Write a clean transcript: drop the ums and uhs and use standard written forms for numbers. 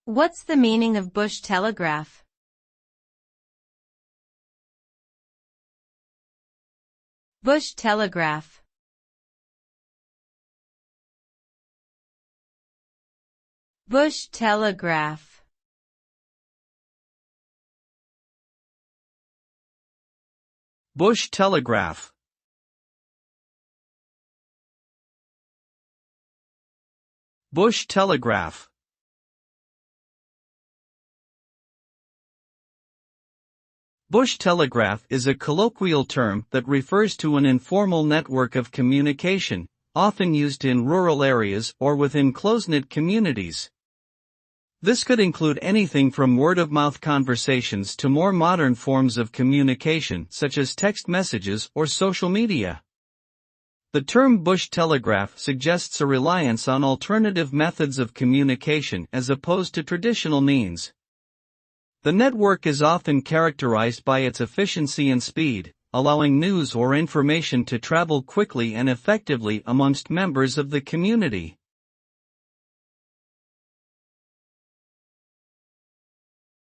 What's the meaning of bush telegraph? Bush telegraph. Bush telegraph. Bush telegraph. Bush telegraph. Bush telegraph is a colloquial term that refers to an informal network of communication, often used in rural areas or within close-knit communities. This could include anything from word-of-mouth conversations to more modern forms of communication such as text messages or social media. The term bush telegraph suggests a reliance on alternative methods of communication as opposed to traditional means. The network is often characterized by its efficiency and speed, allowing news or information to travel quickly and effectively amongst members of the community.